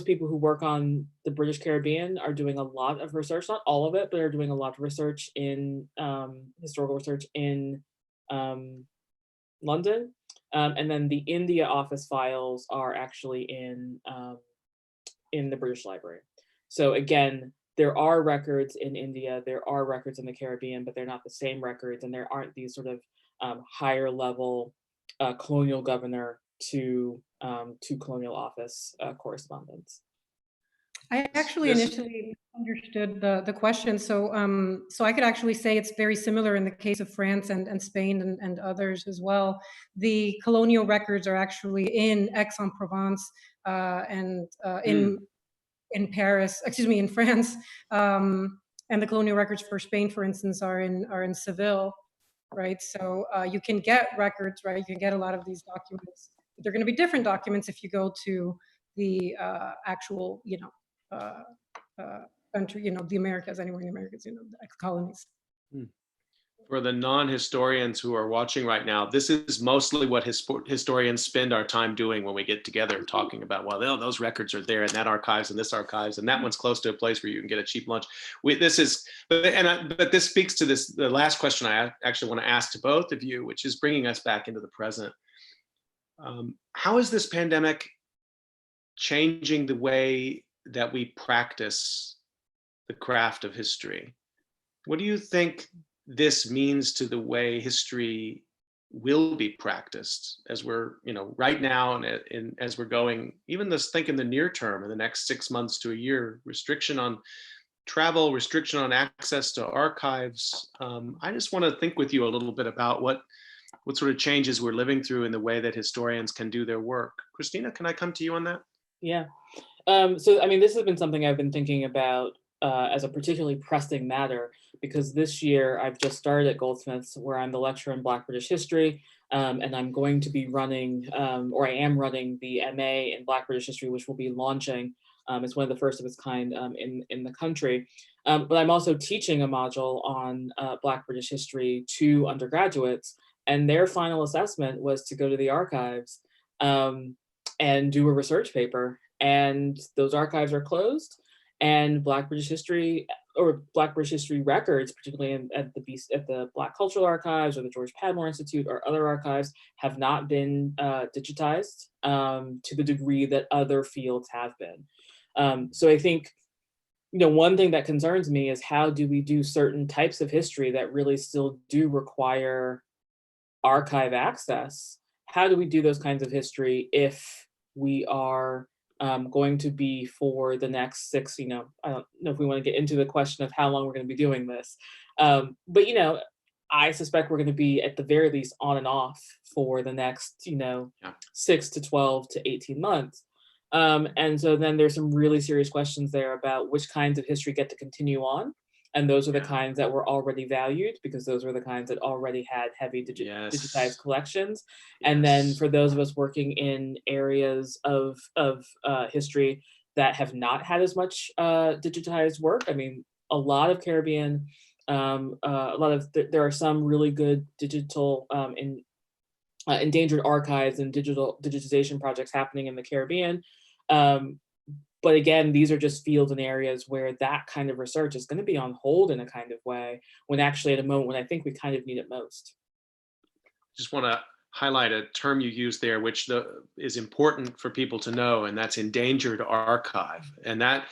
people who work on the British Caribbean are doing a lot of research, not all of it, but are doing a lot of research in historical research in London. And then the India office files are actually in the British Library. So again, there are records in India, there are records in the Caribbean, but they're not the same records, and there aren't these sort of higher level colonial governor to colonial office correspondence. I actually initially understood the question. So I could actually say it's very similar in the case of France and Spain and others as well. The colonial records are actually in Aix-en-Provence and in Paris, in France. And the colonial records for Spain, for instance, are in Seville, right? So you can get records, right? You can get a lot of these documents. But they're going to be different documents if you go to the actual, country, the Americas, anywhere in the Americas, the colonies. For the non-historians who are watching right now, this is mostly what historians spend our time doing when we get together, talking about, well, those records are there in that archives and this archives, and that one's close to a place where you can get a cheap lunch. But this speaks to the last question I actually want to ask to both of you, which is bringing us back into the present. How is this pandemic changing the way that we practice the craft of history? What do you think this means to the way history will be practiced as we're, right now and as we're going, even think in the near term, in the next 6 months to a year, restriction on travel, restriction on access to archives. I just want to think with you a little bit about what sort of changes we're living through in the way that historians can do their work. Christina, can I come to you on that? Yeah. So, I mean, this has been something I've been thinking about as a particularly pressing matter, because this year I've just started at Goldsmiths, where I'm the lecturer in Black British History, and I'm going to be running, or I am running, the MA in Black British History, which will be launching. It's one of the first of its kind in the country. But I'm also teaching a module on Black British History to undergraduates, and their final assessment was to go to the archives and do a research paper. And those archives are closed, and Black British History or Black British history records, particularly at the Black Cultural Archives or the George Padmore Institute or other archives, have not been digitized to the degree that other fields have been. So I think, one thing that concerns me is how do we do certain types of history that really still do require archive access? How do we do those kinds of history if we are going to be for the next six, I don't know if we want to get into the question of how long we're going to be doing this. But, I suspect we're going to be at the very least on and off for the next, 6 to 12 to 18 months. And so then there's some really serious questions there about which kinds of history get to continue on. And those are the kinds that were already valued, because those were the kinds that already had heavy digitized collections. And then for those of us working in areas of history that have not had as much digitized work, I mean, a lot of Caribbean, there are some really good digital endangered archives and digitization projects happening in the Caribbean. But again, these are just fields and areas where that kind of research is going to be on hold in a kind of way, when actually at a moment when I think we kind of need it most. Just want to highlight a term you used there, which is important for people to know, and that's endangered archive. And that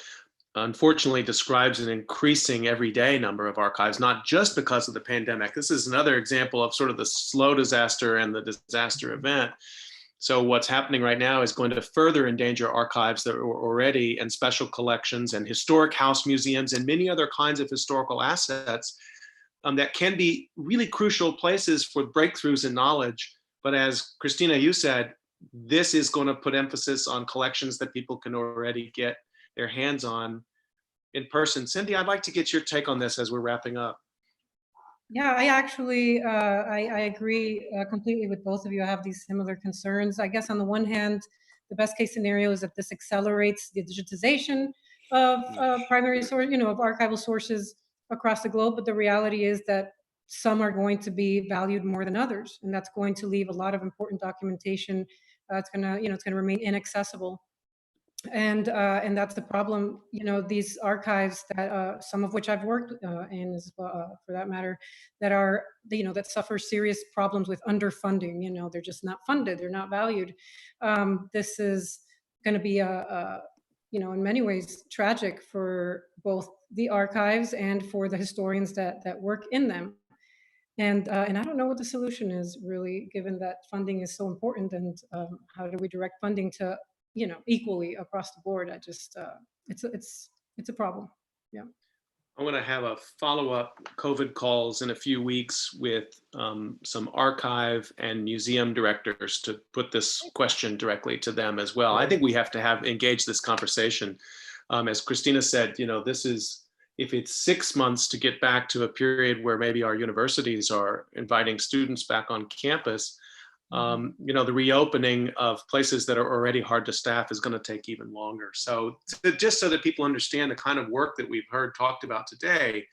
unfortunately describes an increasing everyday number of archives, not just because of the pandemic. This is another example of sort of the slow disaster and the disaster event. So what's happening right now is going to further endanger archives that were already, and special collections and historic house museums and many other kinds of historical assets that can be really crucial places for breakthroughs in knowledge. But as Christienna, you said, this is going to put emphasis on collections that people can already get their hands on in person. Cindy, I'd like to get your take on this as we're wrapping up. Yeah, I actually, I agree completely with both of you. I have these similar concerns. I guess on the one hand, the best case scenario is that this accelerates the digitization of primary source, of archival sources across the globe. But the reality is that some are going to be valued more than others, and that's going to leave a lot of important documentation. It's gonna remain inaccessible. And that's the problem. These archives that some of which I've worked in as well, for that matter, that are that suffer serious problems with underfunding. They're just not funded, they're not valued. This is going to be in many ways tragic for both the archives and for the historians that work in them. And I don't know what the solution is, really, given that funding is so important. And how do we direct funding to equally across the board? I just it's a problem. Yeah. I'm going to have a follow-up COVID calls in a few weeks with some archive and museum directors to put this question directly to them as well. I think we have to engage this conversation. As Christienna said, this is, if it's 6 months to get back to a period where maybe our universities are inviting students back on campus, the reopening of places that are already hard to staff is going to take even longer. So just so that people understand the kind of work that we've heard talked about today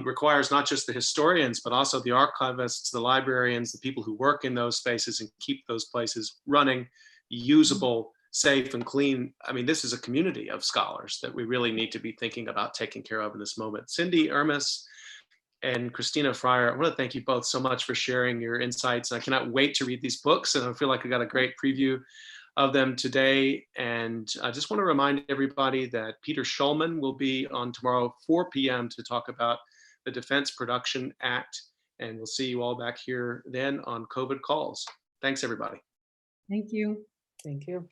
requires not just the historians, but also the archivists, the librarians, the people who work in those spaces and keep those places running, usable, safe and clean. I mean, this is a community of scholars that we really need to be thinking about taking care of in this moment. Cindy, Ermus, and Christienna Fryar, I want to thank you both so much for sharing your insights. I cannot wait to read these books, and I feel like I got a great preview of them today. And I just want to remind everybody that Peter Schulman will be on tomorrow, 4 p.m. to talk about the Defense Production Act. And we'll see you all back here then on COVID Calls. Thanks, everybody. Thank you. Thank you.